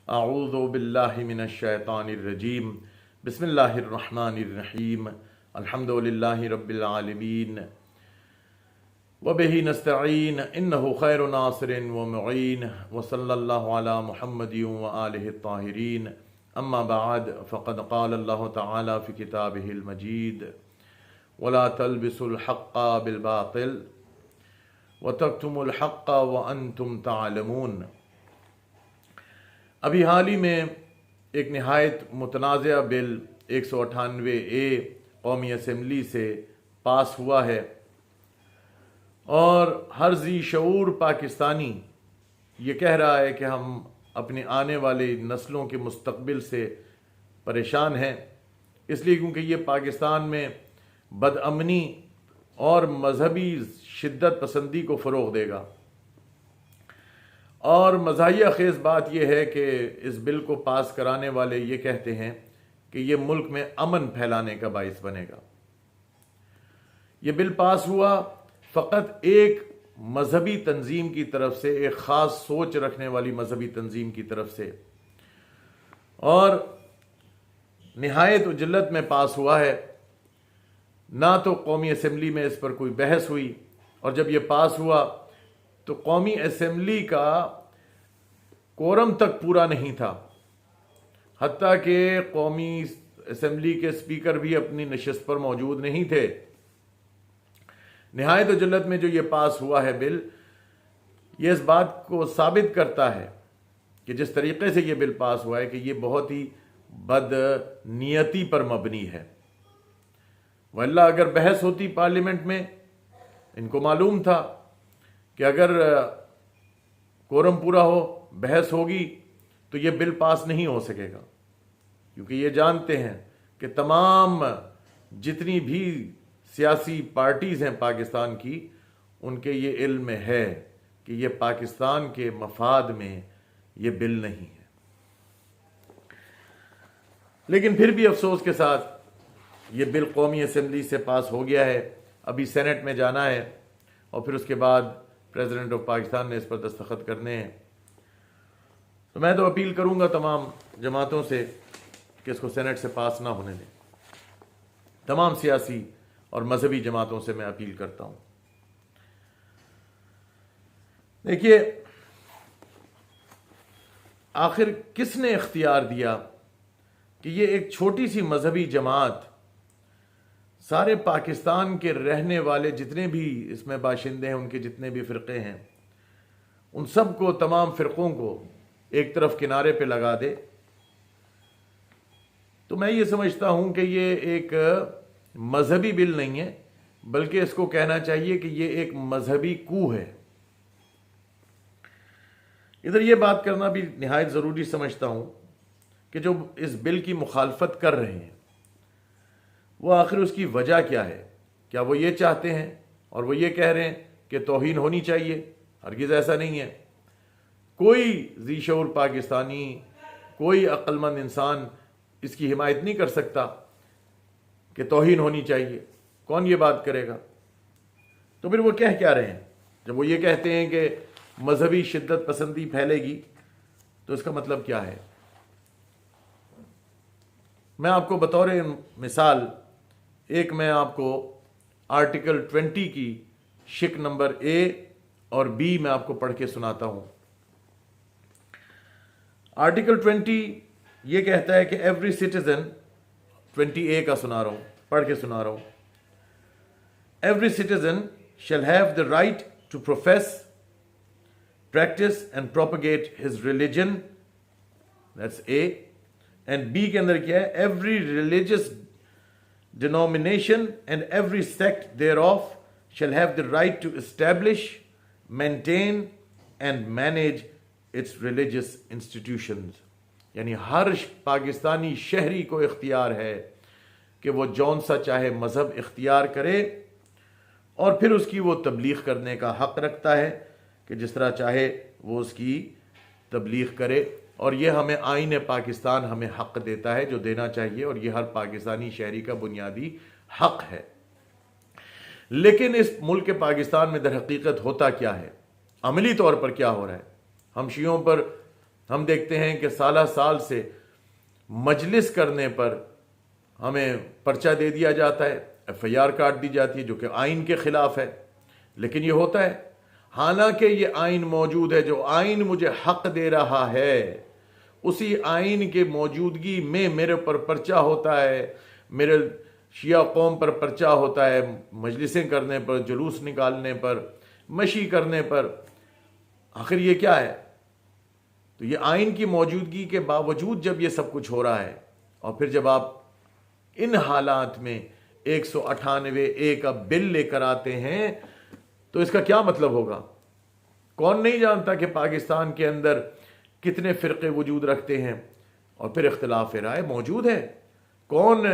اعوذ باللہ من الشیطان الرجیم بسم اللہ الرحمن الرحیم الحمد للہ رب العالمین وبہ نستعین انہ خیر ناصر ومعین وصلی اللہ علی محمد وآلہ الطاہرین اما بعد فقد قال اللہ تعالی فی کتابہ المجید ولا تلبسوا الحق بالباطل وتکتموا الحق وانتم تعلمون۔ ابھی حال ہی میں ایک نہایت متنازع بل 198A قومی اسمبلی سے پاس ہوا ہے، اور ہر ذی شعور پاکستانی یہ کہہ رہا ہے کہ ہم اپنے آنے والی نسلوں کے مستقبل سے پریشان ہیں، اس لیے کیونکہ یہ پاکستان میں بدامنی اور مذہبی شدت پسندی کو فروغ دے گا۔ اور مزاحیہ خیز بات یہ ہے کہ اس بل کو پاس کرانے والے یہ کہتے ہیں کہ یہ ملک میں امن پھیلانے کا باعث بنے گا۔ یہ بل پاس ہوا فقط ایک مذہبی تنظیم کی طرف سے، ایک خاص سوچ رکھنے والی مذہبی تنظیم کی طرف سے، اور نہایت اجلت میں پاس ہوا ہے۔ نہ تو قومی اسمبلی میں اس پر کوئی بحث ہوئی، اور جب یہ پاس ہوا تو قومی اسمبلی کا کورم تک پورا نہیں تھا، حتیٰ کہ قومی اسمبلی کے اسپیکر بھی اپنی نشست پر موجود نہیں تھے۔ نہایت اجلت میں جو یہ پاس ہوا ہے بل، یہ اس بات کو ثابت کرتا ہے کہ جس طریقے سے یہ بل پاس ہوا ہے کہ یہ بہت ہی بد نیتی پر مبنی ہے۔ واللہ اگر بحث ہوتی پارلیمنٹ میں، ان کو معلوم تھا کہ اگر کورم پورا ہو، بحث ہوگی، تو یہ بل پاس نہیں ہو سکے گا، کیونکہ یہ جانتے ہیں کہ تمام جتنی بھی سیاسی پارٹیز ہیں پاکستان کی، ان کے یہ علم ہے کہ یہ پاکستان کے مفاد میں یہ بل نہیں ہے۔ لیکن پھر بھی افسوس کے ساتھ یہ بل قومی اسمبلی سے پاس ہو گیا ہے، ابھی سینٹ میں جانا ہے، اور پھر اس کے بعد پریزیڈنٹ آف پاکستان نے اس پر دستخط کرنے ہیں۔ تو میں تو اپیل کروں گا تمام جماعتوں سے کہ اس کو سینٹ سے پاس نہ ہونے دیں۔ تمام سیاسی اور مذہبی جماعتوں سے میں اپیل کرتا ہوں۔ دیکھیے، آخر کس نے اختیار دیا کہ یہ ایک چھوٹی سی مذہبی جماعت سارے پاکستان کے رہنے والے جتنے بھی اس میں باشندے ہیں، ان کے جتنے بھی فرقے ہیں، ان سب کو، تمام فرقوں کو ایک طرف کنارے پہ لگا دے؟ تو میں یہ سمجھتا ہوں کہ یہ ایک مذہبی بل نہیں ہے، بلکہ اس کو کہنا چاہیے کہ یہ ایک مذہبی کو ہے۔ ادھر یہ بات کرنا بھی نہایت ضروری سمجھتا ہوں کہ جو اس بل کی مخالفت کر رہے ہیں، وہ آخر اس کی وجہ کیا ہے؟ کیا وہ یہ چاہتے ہیں اور وہ یہ کہہ رہے ہیں کہ توہین ہونی چاہیے؟ ہرگز ایسا نہیں ہے۔ کوئی ذی شعور پاکستانی، کوئی عقل مند انسان اس کی حمایت نہیں کر سکتا کہ توہین ہونی چاہیے۔ کون یہ بات کرے گا؟ تو پھر وہ کہہ کیا رہے ہیں؟ جب وہ یہ کہتے ہیں کہ مذہبی شدت پسندی پھیلے گی، تو اس کا مطلب کیا ہے؟ میں آپ کو بطور مثال میں آپ کو آرٹیکل 20 کی شق نمبر A اور B میں آپ کو پڑھ کے سناتا ہوں۔ آرٹیکل 20 یہ کہتا ہے کہ ایوری سٹیزن، 20A کا پڑھ کے سنا رہا ہوں۔ Every citizen shall have the right to profess, practice and propagate his religion, that's A. and B کے اندر کیا ہے؟ every religious denomination and every sect thereof shall have the right to establish, maintain and manage its religious institutions۔ یعنی ہر پاکستانی شہری کو اختیار ہے کہ وہ جون سا چاہے مذہب اختیار کرے، اور پھر اس کی وہ تبلیغ کرنے کا حق رکھتا ہے کہ جس طرح چاہے وہ اس کی تبلیغ کرے، اور یہ ہمیں آئین پاکستان ہمیں حق دیتا ہے جو دینا چاہیے، اور یہ ہر پاکستانی شہری کا بنیادی حق ہے۔ لیکن اس ملک پاکستان میں در حقیقت ہوتا کیا ہے؟ عملی طور پر کیا ہو رہا ہے؟ ہم شیعوں پر ہم دیکھتے ہیں کہ سالہ سال سے مجلس کرنے پر ہمیں پرچہ دے دیا جاتا ہے، ایف آئی آر کاٹ دی جاتی ہے، جو کہ آئین کے خلاف ہے، لیکن یہ ہوتا ہے حالانکہ یہ آئین موجود ہے، جو آئین مجھے حق دے رہا ہے اسی آئین کے موجودگی میں میرے اوپر پرچہ ہوتا ہے، میرے شیعہ قوم پر پرچہ ہوتا ہے، مجلسیں کرنے پر، جلوس نکالنے پر، مشی کرنے پر۔ آخر یہ کیا ہے؟ تو یہ آئین کی موجودگی کے باوجود جب یہ سب کچھ ہو رہا ہے، اور پھر جب آپ ان حالات میں 198 کا بل لے کر آتے ہیں تو اس کا کیا مطلب ہوگا؟ کون نہیں جانتا کہ پاکستان کے اندر کتنے فرقے وجود رکھتے ہیں، اور پھر اختلاف رائے موجود ہے۔ کون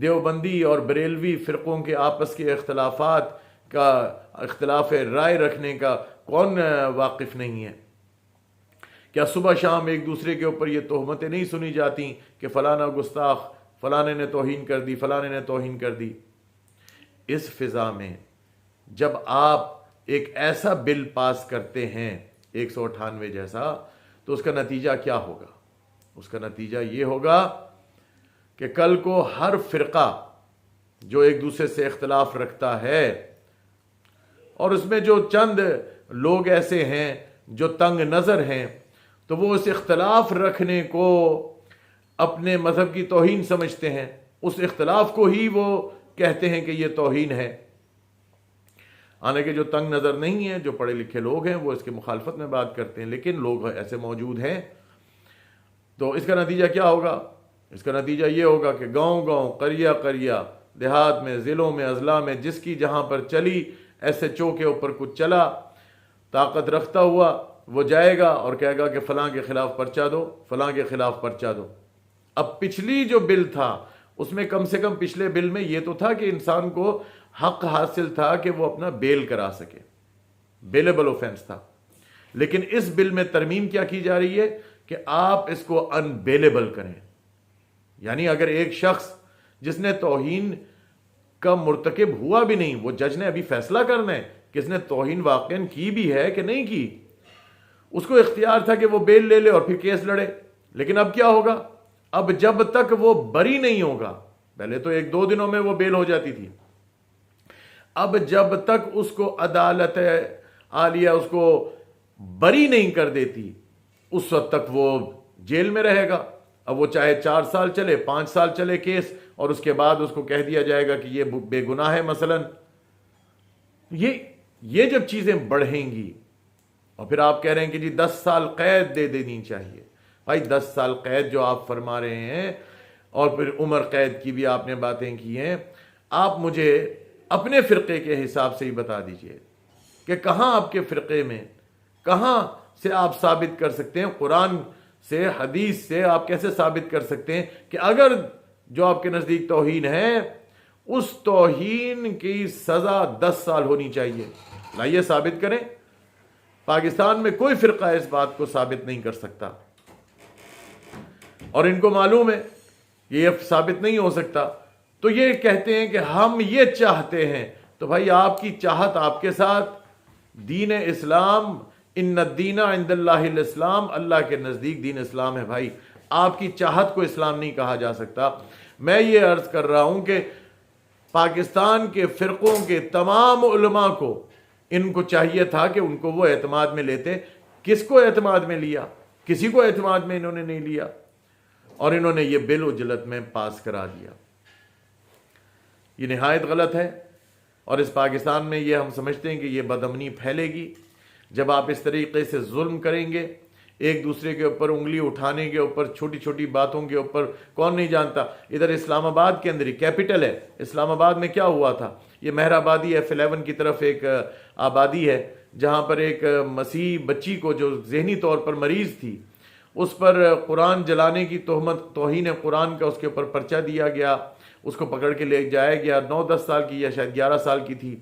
دیوبندی اور بریلوی فرقوں کے آپس کے اختلافات کا، اختلاف رائے رکھنے کا کون واقف نہیں ہے؟ کیا صبح شام ایک دوسرے کے اوپر یہ تہمتیں نہیں سنی جاتی کہ فلانا گستاخ، فلانے نے توہین کر دی، فلانے نے توہین کر دی؟ اس فضا میں جب آپ ایک ایسا بل پاس کرتے ہیں 198 جیسا، تو اس کا نتیجہ کیا ہوگا؟ اس کا نتیجہ یہ ہوگا کہ کل کو ہر فرقہ جو ایک دوسرے سے اختلاف رکھتا ہے، اور اس میں جو چند لوگ ایسے ہیں جو تنگ نظر ہیں، تو وہ اس اختلاف رکھنے کو اپنے مذہب کی توہین سمجھتے ہیں، اس اختلاف کو ہی وہ کہتے ہیں کہ یہ توہین ہے۔ حالانکہ جو تنگ نظر نہیں ہیں، جو پڑھے لکھے لوگ ہیں، وہ اس کے مخالفت میں بات کرتے ہیں، لیکن لوگ ایسے موجود ہیں۔ تو اس کا نتیجہ کیا ہوگا؟ اس کا نتیجہ یہ ہوگا کہ گاؤں گاؤں، قریہ قریہ، دیہات میں، ضلعوں میں، اضلاع میں، جس کی جہاں پر چلی، ایس ایچ او کے اوپر کچھ چلا، طاقت رکھتا ہوا، وہ جائے گا اور کہے گا کہ فلاں کے خلاف پرچہ دو، فلاں کے خلاف پرچہ دو۔ اب پچھلی جو بل تھا اس میں کم سے کم پچھلے بل میں یہ تو تھا کہ انسان کو حق حاصل تھا کہ وہ اپنا بیل کرا سکے، بیلیبل اوفینس تھا، لیکن اس بل میں ترمیم کیا کی جا رہی ہے کہ آپ اس کو ان بیلیبل کریں۔ یعنی اگر ایک شخص جس نے توہین کا مرتکب ہوا بھی نہیں، وہ جج نے ابھی فیصلہ کرنا ہے کہ اس نے توہین واقعاً کی بھی ہے کہ نہیں کی، اس کو اختیار تھا کہ وہ بیل لے لے اور پھر کیس لڑے، لیکن اب کیا ہوگا؟ اب جب تک وہ بری نہیں ہوگا، پہلے تو 1-2 دنوں میں وہ بیل ہو جاتی تھی، اب جب تک اس کو عدالت عالیہ اس کو بری نہیں کر دیتی، اس وقت تک وہ جیل میں رہے گا۔ اب وہ چاہے 4 سال چلے، 5 سال چلے کیس، اور اس کے بعد اس کو کہہ دیا جائے گا کہ یہ بے گناہ ہے مثلا۔ یہ جب چیزیں بڑھیں گی، اور پھر آپ کہہ رہے ہیں کہ جی 10 سال قید دے دینی چاہیے۔ بھائی 10 سال قید جو آپ فرما رہے ہیں، اور پھر عمر قید کی بھی آپ نے باتیں کی ہیں، آپ مجھے اپنے فرقے کے حساب سے ہی بتا دیجئے کہ کہاں آپ کے فرقے میں، کہاں سے آپ ثابت کر سکتے ہیں، قرآن سے، حدیث سے آپ کیسے ثابت کر سکتے ہیں کہ اگر جو آپ کے نزدیک توہین ہے، اس توہین کی سزا 10 سال ہونی چاہیے؟ لائیے ثابت کریں۔ پاکستان میں کوئی فرقہ اس بات کو ثابت نہیں کر سکتا، اور ان کو معلوم ہے یہ ثابت نہیں ہو سکتا، تو یہ کہتے ہیں کہ ہم یہ چاہتے ہیں۔ تو بھائی آپ کی چاہت آپ کے ساتھ، دین اسلام، ان الدین عند اللہ الاسلام، اللہ کے نزدیک دین اسلام ہے۔ بھائی آپ کی چاہت کو اسلام نہیں کہا جا سکتا۔ میں یہ عرض کر رہا ہوں کہ پاکستان کے فرقوں کے تمام علماء کو، ان کو چاہیے تھا کہ ان کو وہ اعتماد میں لیتے۔ کس کو اعتماد میں لیا؟ کسی کو اعتماد میں انہوں نے نہیں لیا، اور انہوں نے یہ بل اجلت میں پاس کرا دیا۔ یہ نہایت غلط ہے، اور اس پاکستان میں یہ ہم سمجھتے ہیں کہ یہ بدامنی پھیلے گی جب آپ اس طریقے سے ظلم کریں گے، ایک دوسرے کے اوپر انگلی اٹھانے کے اوپر، چھوٹی چھوٹی باتوں کے اوپر۔ کون نہیں جانتا ادھر اسلام آباد کے اندر ہی کیپٹل ہے، اسلام آباد میں کیا ہوا تھا؟ یہ مہر آبادی F11 کی طرف ایک آبادی ہے جہاں پر ایک مسیحی بچی کو جو ذہنی طور پر مریض تھی، اس پر قرآن جلانے کی تہمت، توہین قرآن کا اس کے اوپر پرچہ دیا گیا، اس کو پکڑ کے لے جایا گیا۔ 9-10 سال کی یا شاید 11 سال کی تھی،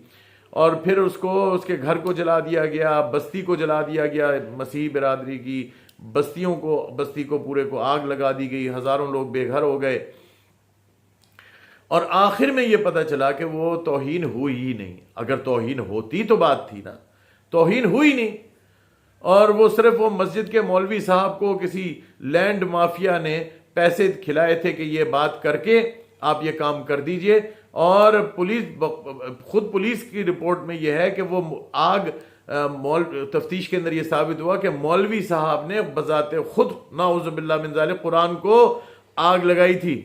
اور پھر اس کو، اس کے گھر کو جلا دیا گیا، بستی کو جلا دیا گیا، مسیحی برادری کی بستی کو پورے کو آگ لگا دی گئی، ہزاروں لوگ بے گھر ہو گئے، اور آخر میں یہ پتہ چلا کہ وہ توہین ہوئی ہی نہیں۔ اگر توہین ہوتی تو بات تھی نا، توہین ہوئی نہیں، اور وہ صرف وہ مسجد کے مولوی صاحب کو کسی لینڈ مافیا نے پیسے کھلائے تھے کہ یہ بات کر کے آپ یہ کام کر دیجئے، اور خود پولیس کی رپورٹ میں یہ ہے کہ وہ آگ تفتیش کے اندر یہ ثابت ہوا کہ مولوی صاحب نے بذات خود نعوذ باللہ من ذالک قرآن کو آگ لگائی تھی،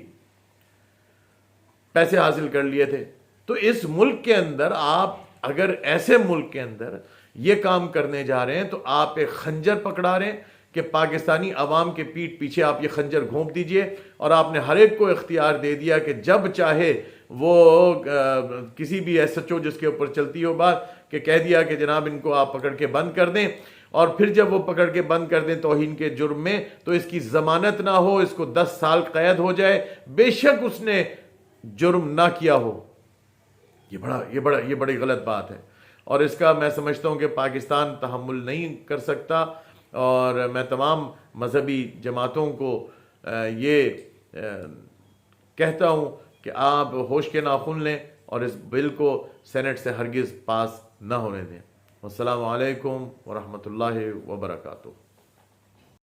پیسے حاصل کر لیے تھے۔ تو اس ملک کے اندر آپ اگر ایسے ملک کے اندر یہ کام کرنے جا رہے ہیں تو آپ ایک خنجر پکڑا رہے ہیں کہ پاکستانی عوام کے پیٹھ پیچھے آپ یہ خنجر گھونپ دیجئے، اور آپ نے ہر ایک کو اختیار دے دیا کہ جب چاہے وہ کسی بھی ایس ایچ او جس کے اوپر چلتی ہو بات کہ کہہ دیا کہ جناب ان کو آپ پکڑ کے بند کر دیں، اور پھر جب وہ پکڑ کے بند کر دیں توہین کے جرم میں تو اس کی ضمانت نہ ہو، اس کو 10 سال قید ہو جائے، بے شک اس نے جرم نہ کیا ہو۔ یہ بڑی غلط بات ہے، اور اس کا میں سمجھتا ہوں کہ پاکستان تحمل نہیں کر سکتا، اور میں تمام مذہبی جماعتوں کو یہ کہتا ہوں کہ آپ ہوش کے ناخن لیں اور اس بل کو سینٹ سے ہرگز پاس نہ ہونے دیں۔ السلام علیکم ورحمۃ اللہ وبرکاتہ۔